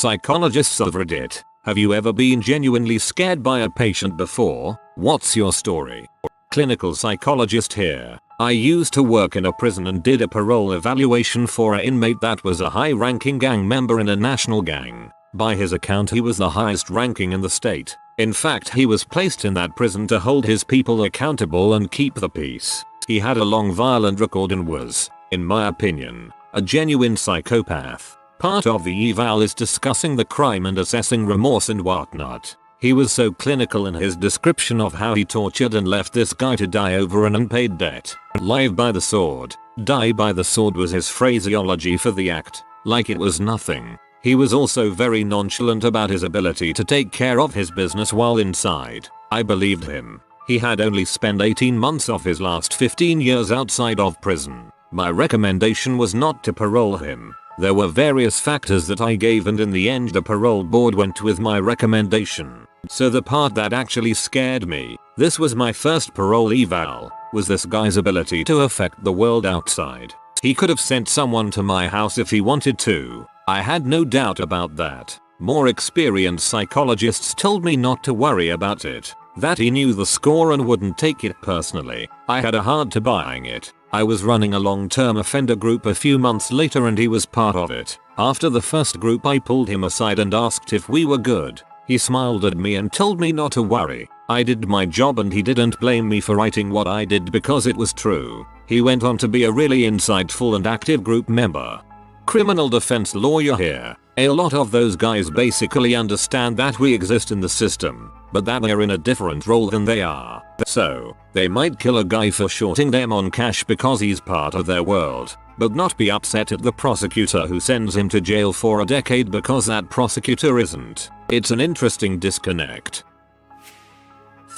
Psychologists of Reddit, have you ever been genuinely scared by a patient before? What's your story? Clinical psychologist here. I used to work in a prison and did a parole evaluation for an inmate that was a high-ranking gang member in a national gang. By his account, he was the highest ranking in the state. In fact, he was placed in that prison to hold his people accountable and keep the peace. He had a long violent record and was, in my opinion, a genuine psychopath. Part of the eval is discussing the crime and assessing remorse and whatnot. He was so clinical in his description of how he tortured and left this guy to die over an unpaid debt. Live by the sword. Die by the sword was his phraseology for the act, like it was nothing. He was also very nonchalant about his ability to take care of his business while inside. I believed him. He had only spent 18 months of his last 15 years outside of prison. My recommendation was not to parole him. There were various factors that I gave, and in the end the parole board went with my recommendation. So the part that actually scared me, this was my first parole eval, was this guy's ability to affect the world outside. He could have sent someone to my house if he wanted to. I had no doubt about that. More experienced psychologists told me not to worry about it, that he knew the score and wouldn't take it personally. I had a hard time buying it. I was running a long-term offender group a few months later and he was part of it. After the first group, I pulled him aside and asked if we were good. He smiled at me and told me not to worry. I did my job and he didn't blame me for writing what I did because it was true. He went on to be a really insightful and active group member. Criminal defense lawyer here. A lot of those guys basically understand that we exist in the system, but that we're in a different role than they are. So, they might kill a guy for shorting them on cash because he's part of their world, but not be upset at the prosecutor who sends him to jail for a decade because that prosecutor isn't. It's an interesting disconnect.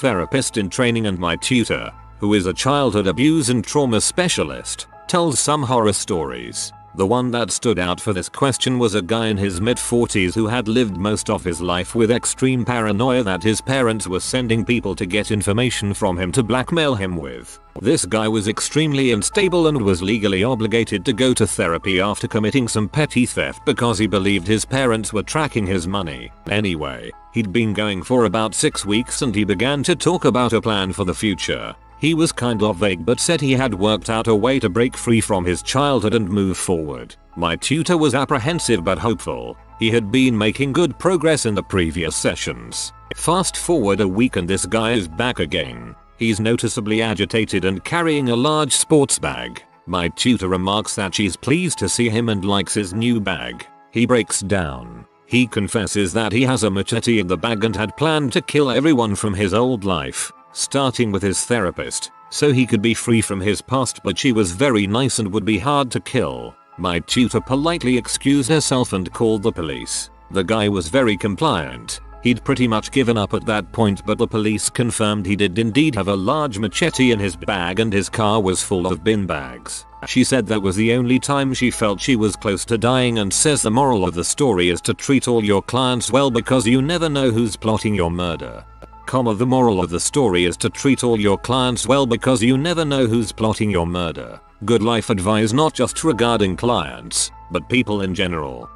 Therapist in training and my tutor, who is a childhood abuse and trauma specialist, tells some horror stories. The one that stood out for this question was a guy in his mid-40s who had lived most of his life with extreme paranoia that his parents were sending people to get information from him to blackmail him with. This guy was extremely unstable and was legally obligated to go to therapy after committing some petty theft because he believed his parents were tracking his money. Anyway, he'd been going for about 6 weeks and he began to talk about a plan for the future. He was kind of vague but said he had worked out a way to break free from his childhood and move forward. My tutor was apprehensive but hopeful. He had been making good progress in the previous sessions. Fast forward a week and this guy is back again. He's noticeably agitated and carrying a large sports bag. My tutor remarks that she's pleased to see him and likes his new bag. He breaks down. He confesses that he has a machete in the bag and had planned to kill everyone from his old life, starting with his therapist, so he could be free from his past, but she was very nice and would be hard to kill. My tutor politely excused herself and called the police. The guy was very compliant. He'd pretty much given up at that point, but the police confirmed he did indeed have a large machete in his bag and his car was full of bin bags. She said that was the only time she felt she was close to dying and says the moral of the story is to treat all your clients well because you never know who's plotting your murder. The moral of the story is to treat all your clients well because you never know who's plotting your murder. Good life advice not just regarding clients, but people in general.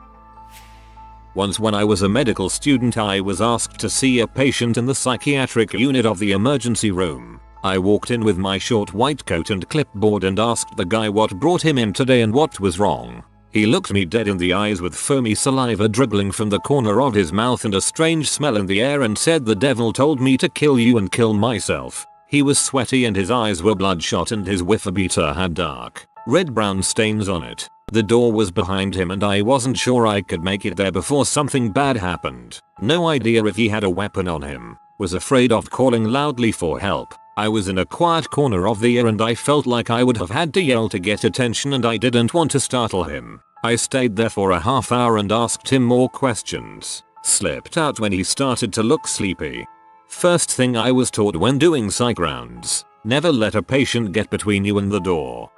Once when I was a medical student, I was asked to see a patient in the psychiatric unit of the emergency room. I walked in with my short white coat and clipboard and asked the guy what brought him in today and what was wrong. He looked me dead in the eyes with foamy saliva dribbling from the corner of his mouth and a strange smell in the air and said, "The devil told me to kill you and kill myself." He was sweaty and his eyes were bloodshot and his whiffer beater had dark, red-brown stains on it. The door was behind him and I wasn't sure I could make it there before something bad happened. No idea if he had a weapon on him. Was afraid of calling loudly for help. I was in a quiet corner of the air and I felt like I would have had to yell to get attention and I didn't want to startle him. I stayed there for a half hour and asked him more questions. Slipped out when he started to look sleepy. First thing I was taught when doing psych rounds: never let a patient get between you and the door.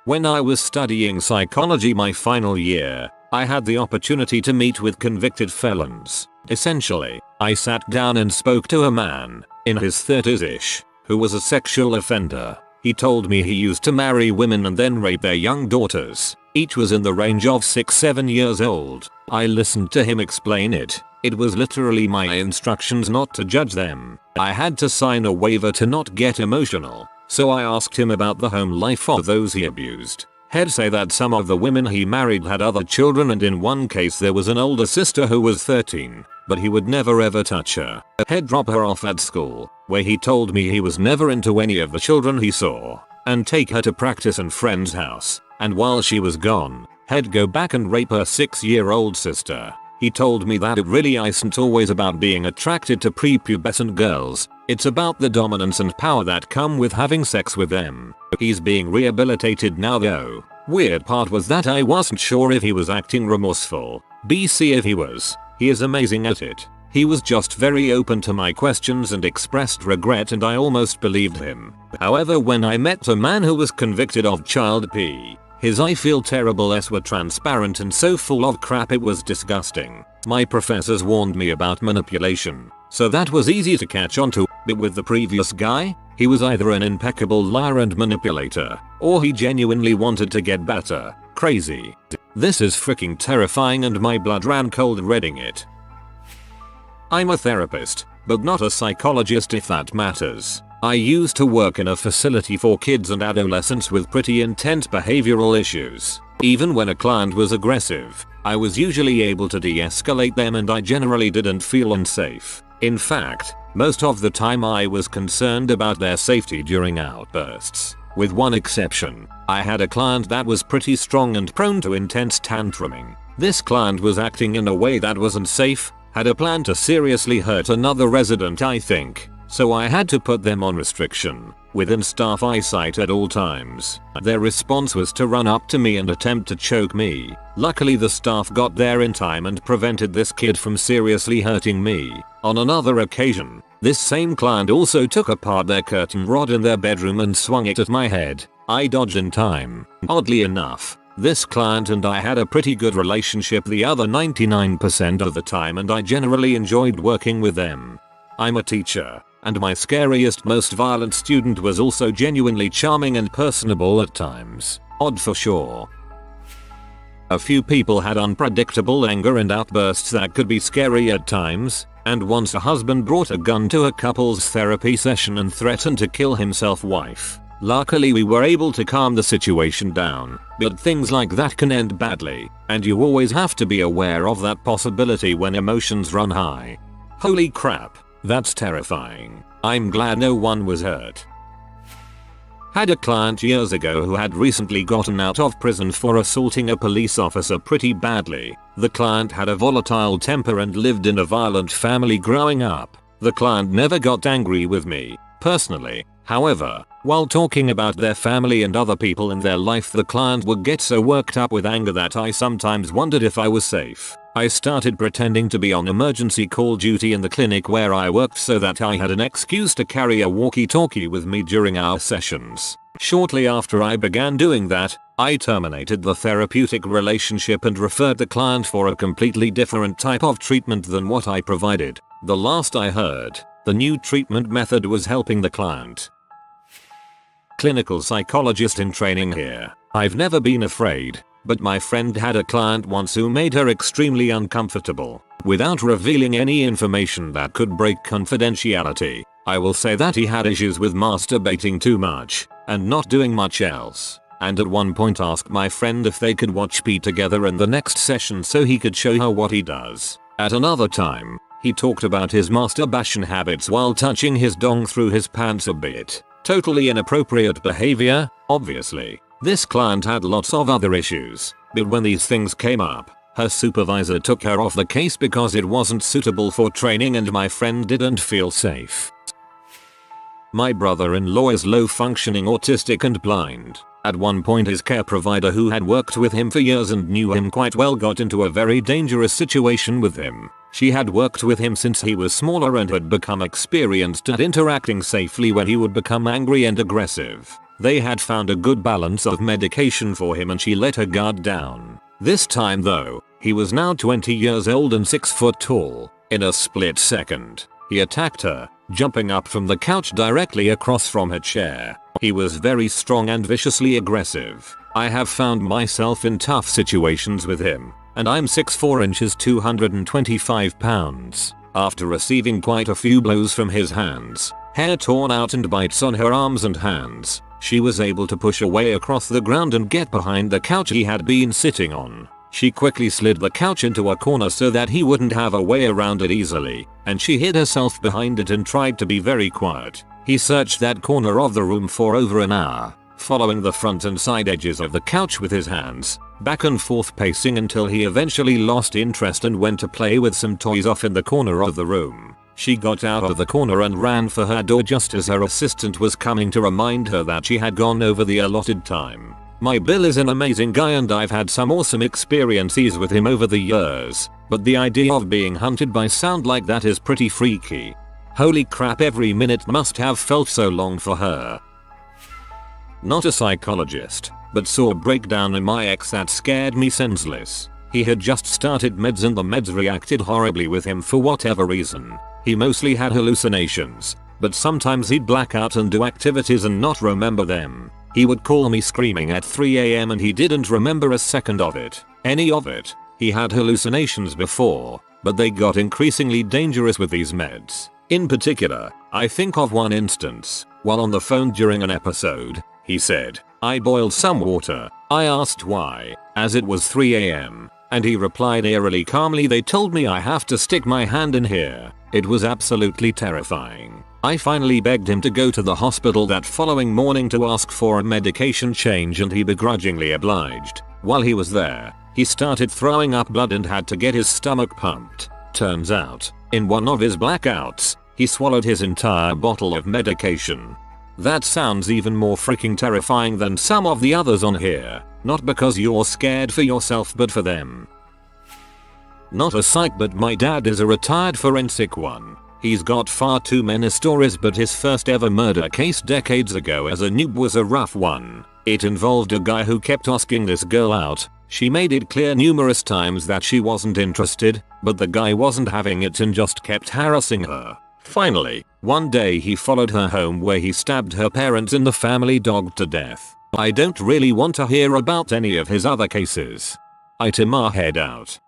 When I was studying psychology my final year, I had the opportunity to meet with convicted felons. Essentially, I sat down and spoke to a man, in his 30s-ish, who was a sexual offender. He told me he used to marry women and then rape their young daughters. Each was in the range of 6-7 years old. I listened to him explain it. It was literally my instructions not to judge them. I had to sign a waiver to not get emotional. So I asked him about the home life of those he abused. He'd say that some of the women he married had other children, and in one case there was an older sister who was 13, but he would never ever touch her. He'd drop her off at school, where he told me he was never into any of the children he saw, and take her to practice in friend's house, and while she was gone, he'd go back and rape her 6-year-old sister. He told me that it really isn't always about being attracted to prepubescent girls, it's about the dominance and power that come with having sex with them. He's being rehabilitated now though. Weird part was that I wasn't sure if he was acting remorseful. BC if he was. He is amazing at it. He was just very open to my questions and expressed regret, and I almost believed him. However, when I met a man who was convicted of child P, his I feel terrible-s were transparent and so full of crap it was disgusting. My professors warned me about manipulation, so that was easy to catch on to, but with the previous guy, he was either an impeccable liar and manipulator, or he genuinely wanted to get better. Crazy. This is freaking terrifying and my blood ran cold reading it. I'm a therapist, but not a psychologist if that matters. I used to work in a facility for kids and adolescents with pretty intense behavioral issues. Even when a client was aggressive, I was usually able to de-escalate them and I generally didn't feel unsafe. In fact, most of the time I was concerned about their safety during outbursts. With one exception, I had a client that was pretty strong and prone to intense tantruming. This client was acting in a way that wasn't safe, had a plan to seriously hurt another resident I think, so I had to put them on restriction, within staff eyesight at all times. Their response was to run up to me and attempt to choke me. Luckily the staff got there in time and prevented this kid from seriously hurting me. On another occasion, this same client also took apart their curtain rod in their bedroom and swung it at my head. I dodged in time. Oddly enough, this client and I had a pretty good relationship the other 99% of the time, and I generally enjoyed working with them. I'm a teacher, and my scariest, most violent student was also genuinely charming and personable at times. Odd for sure. A few people had unpredictable anger and outbursts that could be scary at times, and once a husband brought a gun to a couple's therapy session and threatened to kill himself wife. Luckily we were able to calm the situation down, but things like that can end badly, and you always have to be aware of that possibility when emotions run high. Holy crap, that's terrifying. I'm glad no one was hurt. Had a client years ago who had recently gotten out of prison for assaulting a police officer pretty badly. The client had a volatile temper and lived in a violent family growing up. The client never got angry with me, personally. However, while talking about their family and other people in their life, the client would get so worked up with anger that I sometimes wondered if I was safe. I started pretending to be on emergency call duty in the clinic where I worked so that I had an excuse to carry a walkie-talkie with me during our sessions. Shortly after I began doing that, I terminated the therapeutic relationship and referred the client for a completely different type of treatment than what I provided. The last I heard, the new treatment method was helping the client. Clinical psychologist in training here. I've never been afraid, but my friend had a client once who made her extremely uncomfortable. Without revealing any information that could break confidentiality, I will say that he had issues with masturbating too much and not doing much else, and at one point asked my friend if they could watch P together in the next session so he could show her what he does. At another time, he talked about his masturbation habits while touching his dong through his pants a bit. Totally inappropriate behavior, obviously. This client had lots of other issues, but when these things came up, her supervisor took her off the case because it wasn't suitable for training and my friend didn't feel safe. My brother-in-law is low-functioning autistic and blind. At one point his care provider, who had worked with him for years and knew him quite well, got into a very dangerous situation with him. She had worked with him since he was smaller and had become experienced at interacting safely when he would become angry and aggressive. They had found a good balance of medication for him and she let her guard down. This time though, he was now 20 years old and 6 foot tall. In a split second, he attacked her, jumping up from the couch directly across from her chair. He was very strong and viciously aggressive. I have found myself in tough situations with him, and I'm 6'4" 225 pounds. After receiving quite a few blows from his hands, hair torn out and bites on her arms and hands, she was able to push away across the ground and get behind the couch he had been sitting on. She quickly slid the couch into a corner so that he wouldn't have a way around it easily, and she hid herself behind it and tried to be very quiet. He searched that corner of the room for over an hour, following the front and side edges of the couch with his hands, back and forth pacing until he eventually lost interest and went to play with some toys off in the corner of the room. She got out of the corner and ran for her door just as her assistant was coming to remind her that she had gone over the allotted time. My Bill is an amazing guy and I've had some awesome experiences with him over the years, but the idea of being hunted by sound like that is pretty freaky. Holy crap, every minute must have felt so long for her. Not a psychologist, but saw a breakdown in my ex that scared me senseless. He had just started meds and the meds reacted horribly with him for whatever reason. He mostly had hallucinations, but sometimes he'd black out and do activities and not remember them. He would call me screaming at 3 AM and he didn't remember a second of it. Any of it. He had hallucinations before, but they got increasingly dangerous with these meds. In particular, I think of one instance, while on the phone during an episode, he said, "I boiled some water." I asked why, as it was 3 AM, and he replied eerily calmly, "They told me I have to stick my hand in here." It was absolutely terrifying. I finally begged him to go to the hospital that following morning to ask for a medication change and he begrudgingly obliged. While he was there, he started throwing up blood and had to get his stomach pumped. Turns out, in one of his blackouts, he swallowed his entire bottle of medication. That sounds even more freaking terrifying than some of the others on here, not because you're scared for yourself but for them. Not a psych, but my dad is a retired forensic one. He's got far too many stories, but his first ever murder case decades ago as a noob was a rough one. It involved a guy who kept asking this girl out. She made it clear numerous times that she wasn't interested, but the guy wasn't having it and just kept harassing her. Finally, one day he followed her home where he stabbed her parents and the family dog to death. I don't really want to hear about any of his other cases. Head out.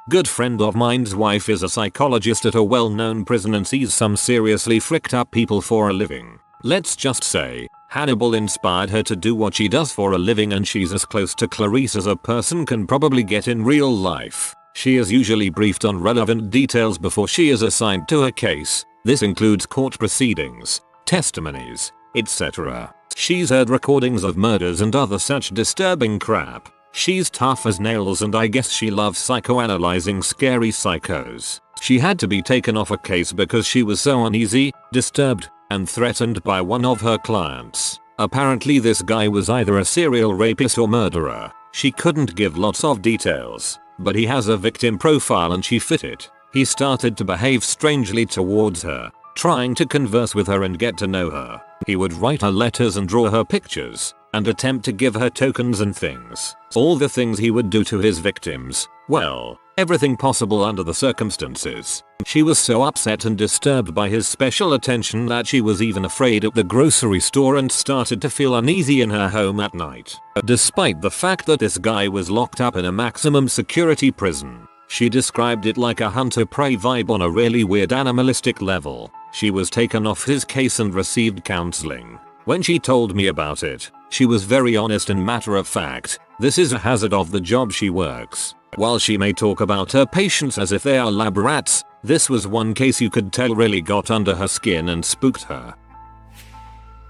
Good friend of mine's wife is a psychologist at a well-known prison and sees some seriously fricked up people for a living. Let's just say, Hannibal inspired her to do what she does for a living, and she's as close to Clarice as a person can probably get in real life. She is usually briefed on relevant details before she is assigned to a case. This includes court proceedings, testimonies, etc. She's heard recordings of murders and other such disturbing crap. She's tough as nails and I guess she loves psychoanalyzing scary psychos. She had to be taken off a case because she was so uneasy, disturbed, and threatened by one of her clients. Apparently this guy was either a serial rapist or murderer. She couldn't give lots of details, but he has a victim profile and she fit it. He started to behave strangely towards her, trying to converse with her and get to know her. He would write her letters and draw her pictures, and attempt to give her tokens and things. All the things he would do to his victims. Well, everything possible under the circumstances. She was so upset and disturbed by his special attention that she was even afraid at the grocery store and started to feel uneasy in her home at night. Despite the fact that this guy was locked up in a maximum security prison, she described it like a hunter-prey vibe on a really weird animalistic level. She was taken off his case and received counseling. When she told me about it, she was very honest and matter of fact. This is a hazard of the job she works. While she may talk about her patients as if they are lab rats, this was one case you could tell really got under her skin and spooked her.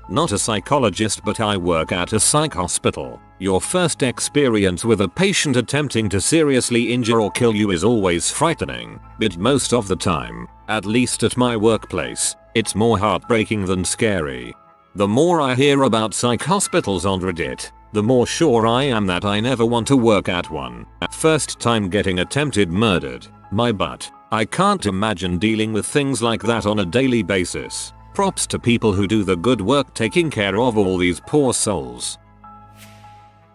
Not a psychologist, but I work at a psych hospital. Your first experience with a patient attempting to seriously injure or kill you is always frightening, but most of the time, at least at my workplace, it's more heartbreaking than scary. The more I hear about psych hospitals on Reddit, the more sure I am that I never want to work at one. First time getting attempted murdered. My butt. I can't imagine dealing with things like that on a daily basis. Props to people who do the good work taking care of all these poor souls.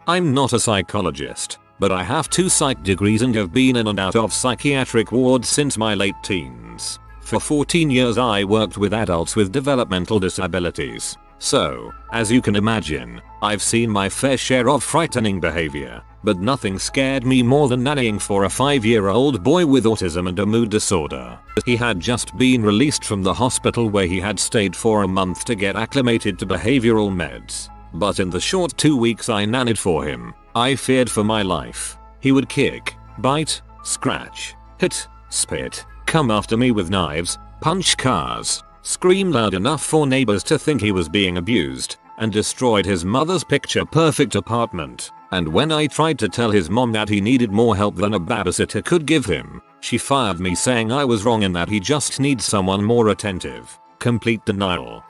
I'm not a psychologist, but I have 2 psych degrees and have been in and out of psychiatric wards since my late teens. For 14 years I worked with adults with developmental disabilities. So, as you can imagine, I've seen my fair share of frightening behavior, but nothing scared me more than nannying for a 5-year-old boy with autism and a mood disorder. He had just been released from the hospital where he had stayed for a month to get acclimated to behavioral meds. But in the short 2 weeks I nannied for him, I feared for my life. He would kick, bite, scratch, hit, spit, come after me with knives, punch cars, scream loud enough for neighbors to think he was being abused, and destroyed his mother's picture-perfect apartment. And when I tried to tell his mom that he needed more help than a babysitter could give him, she fired me saying I was wrong and that he just needs someone more attentive. Complete denial.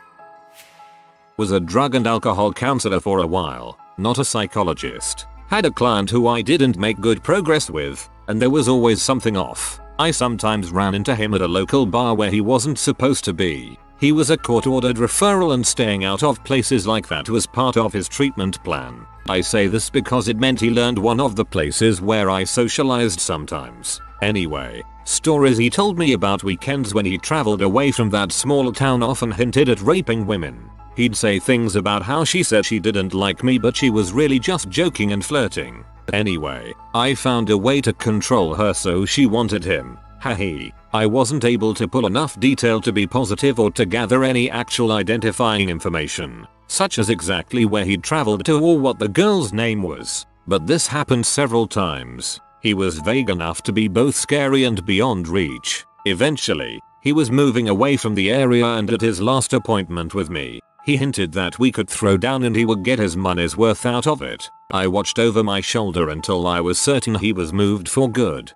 Was a drug and alcohol counselor for a while, not a psychologist. Had a client who I didn't make good progress with, and there was always something off. I sometimes ran into him at a local bar where he wasn't supposed to be. He was a court-ordered referral and staying out of places like that was part of his treatment plan. I say this because it meant he learned one of the places where I socialized sometimes. Anyway, stories he told me about weekends when he traveled away from that small town often hinted at raping women. He'd say things about how she said she didn't like me but she was really just joking and flirting. Anyway, I found a way to control her so she wanted him. Hahe. I wasn't able to pull enough detail to be positive or to gather any actual identifying information, such as exactly where he'd traveled to or what the girl's name was. But this happened several times. He was vague enough to be both scary and beyond reach. Eventually, he was moving away from the area and at his last appointment with me, he hinted that we could throw down and he would get his money's worth out of it. I watched over my shoulder until I was certain he was moved for good.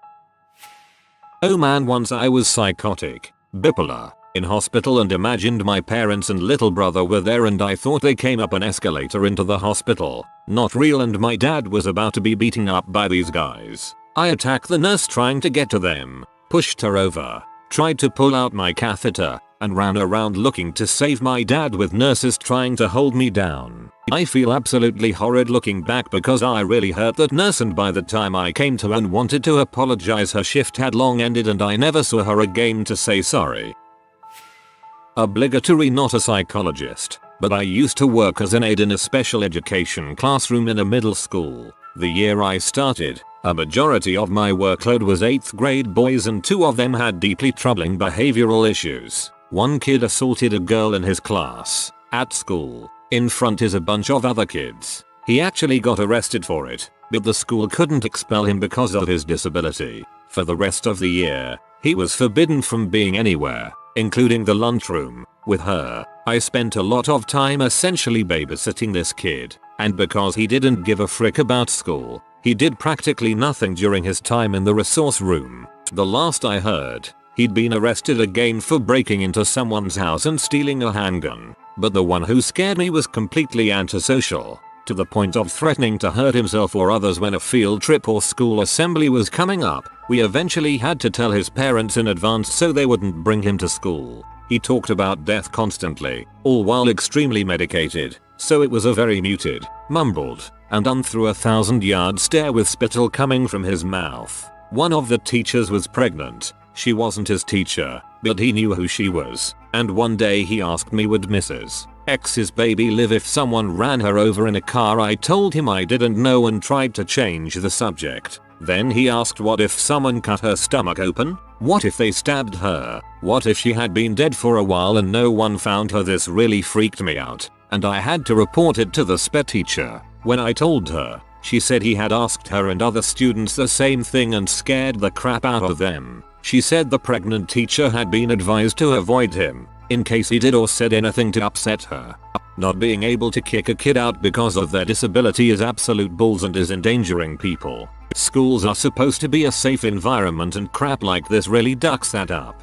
Oh man, once I was psychotic, bipolar, in hospital and imagined my parents and little brother were there and I thought they came up an escalator into the hospital. Not real and my dad was about to be beaten up by these guys. I attacked the nurse trying to get to them, pushed her over, tried to pull out my catheter, and ran around looking to save my dad with nurses trying to hold me down. I feel absolutely horrid looking back because I really hurt that nurse and by the time I came to and wanted to apologize her shift had long ended and I never saw her again to say sorry. Obligatory, not a psychologist, but I used to work as an aide in a special education classroom in a middle school. The year I started, a majority of my workload was 8th grade boys and 2 of them had deeply troubling behavioral issues. One kid assaulted a girl in his class, at school, in front of a bunch of other kids. He actually got arrested for it, but the school couldn't expel him because of his disability. For the rest of the year, he was forbidden from being anywhere, including the lunchroom, with her. I spent a lot of time essentially babysitting this kid, and because he didn't give a frick about school, he did practically nothing during his time in the resource room. The last I heard, he'd been arrested again for breaking into someone's house and stealing a handgun, but the one who scared me was completely antisocial, to the point of threatening to hurt himself or others when a field trip or school assembly was coming up. We eventually had to tell his parents in advance so they wouldn't bring him to school. He talked about death constantly, all while extremely medicated, so it was a very muted, mumbled, and through 1,000-yard stare with spittle coming from his mouth. One of the teachers was pregnant. She wasn't his teacher, but he knew who she was, and one day he asked me would Mrs. X's baby live if someone ran her over in a car. I told him I didn't know and tried to change the subject. Then he asked what if someone cut her stomach open? What if they stabbed her? What if she had been dead for a while and no one found her? This really freaked me out, and I had to report it to the SPE teacher. When I told her, she said he had asked her and other students the same thing and scared the crap out of them. She said the pregnant teacher had been advised to avoid him, in case he did or said anything to upset her. Not being able to kick a kid out because of their disability is absolute bulls and is endangering people. Schools are supposed to be a safe environment and crap like this really ducks that up.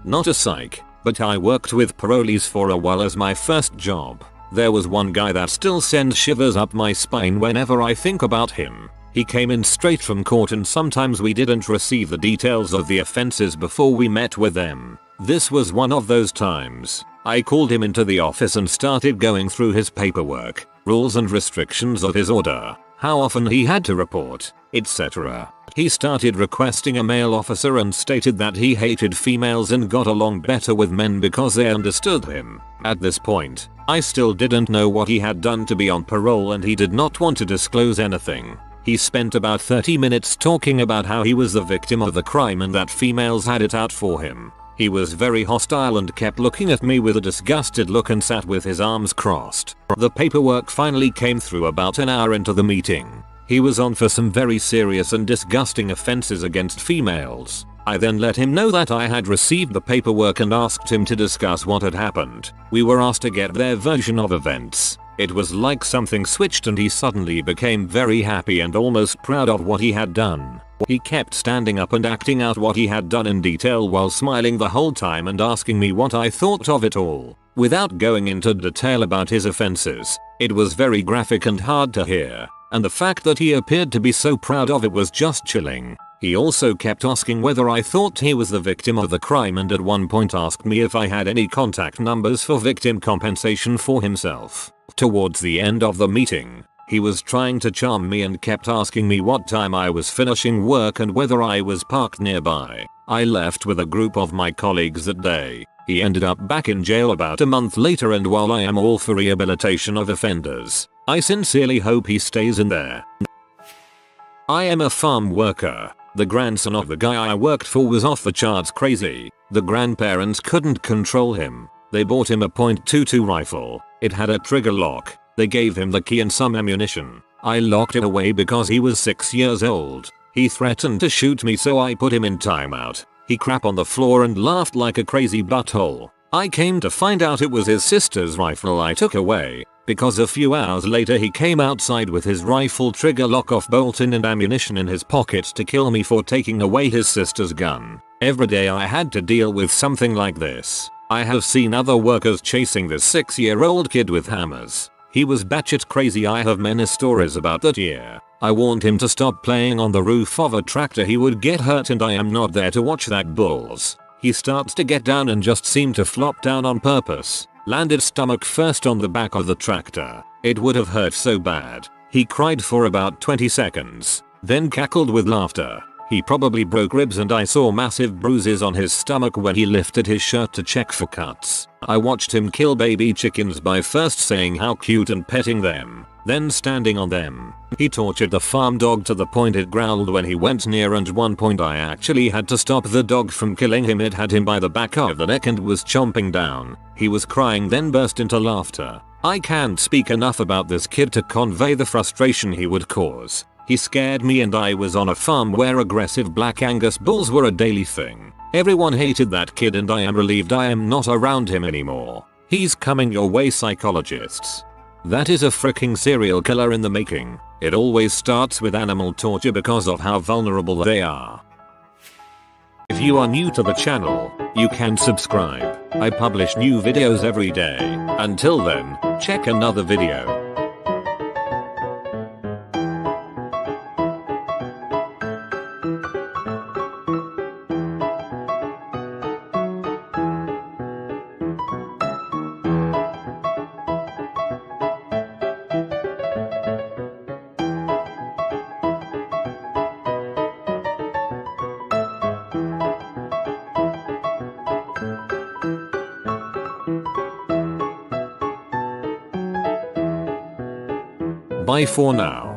Not a psych, but I worked with parolees for a while as my first job. There was one guy that still sends shivers up my spine whenever I think about him. He came in straight from court and sometimes we didn't receive the details of the offenses before we met with them. This was one of those times. I called him into the office and started going through his paperwork, rules and restrictions of his order, how often he had to report, etc. He started requesting a male officer and stated that he hated females and got along better with men because they understood him. At this point, I still didn't know what he had done to be on parole and he did not want to disclose anything. He spent about 30 minutes talking about how he was the victim of the crime and that females had it out for him. He was very hostile and kept looking at me with a disgusted look and sat with his arms crossed. The paperwork finally came through about an hour into the meeting. He was on for some very serious and disgusting offenses against females. I then let him know that I had received the paperwork and asked him to discuss what had happened. We were asked to get their version of events. It was like something switched and he suddenly became very happy and almost proud of what he had done. He kept standing up and acting out what he had done in detail while smiling the whole time and asking me what I thought of it all. Without going into detail about his offenses, it was very graphic and hard to hear, and the fact that he appeared to be so proud of it was just chilling. He also kept asking whether I thought he was the victim of the crime and at one point asked me if I had any contact numbers for victim compensation for himself. Towards the end of the meeting, he was trying to charm me and kept asking me what time I was finishing work and whether I was parked nearby. I left with a group of my colleagues that day. He ended up back in jail about a month later, and while I am all for rehabilitation of offenders, I sincerely hope he stays in there. I am a farm worker. The grandson of the guy I worked for was off the charts crazy. The grandparents couldn't control him. They bought him a .22 rifle. It had a trigger lock. They gave him the key and some ammunition. I locked it away because he was 6 years old. He threatened to shoot me, so I put him in timeout. He crapped on the floor and laughed like a crazy butthole. I came to find out it was his sister's rifle I took away, because a few hours later he came outside with his rifle trigger lock off, bolt-in and ammunition in his pocket to kill me for taking away his sister's gun. Every day I had to deal with something like this. I have seen other workers chasing this 6-year-old kid with hammers. He was batshit crazy. I have many stories about that year. I warned him to stop playing on the roof of a tractor, he would get hurt, and I am not there to watch that bulls. He starts to get down and just seemed to flop down on purpose. Landed stomach first on the back of the tractor. It would have hurt so bad. He cried for about 20 seconds, then cackled with laughter. He probably broke ribs and I saw massive bruises on his stomach when he lifted his shirt to check for cuts. I watched him kill baby chickens by first saying how cute and petting them, then standing on them. He tortured the farm dog to the point it growled when he went near, and at one point I actually had to stop the dog from killing him. It had him by the back of the neck and was chomping down. He was crying, then burst into laughter. I can't speak enough about this kid to convey the frustration he would cause. He scared me, and I was on a farm where aggressive black Angus bulls were a daily thing. Everyone hated that kid and I am relieved I am not around him anymore. He's coming your way, psychologists. That is a freaking serial killer in the making. It always starts with animal torture because of how vulnerable they are. If you are new to the channel, you can subscribe. I publish new videos every day. Until then, check another video. Bye for now.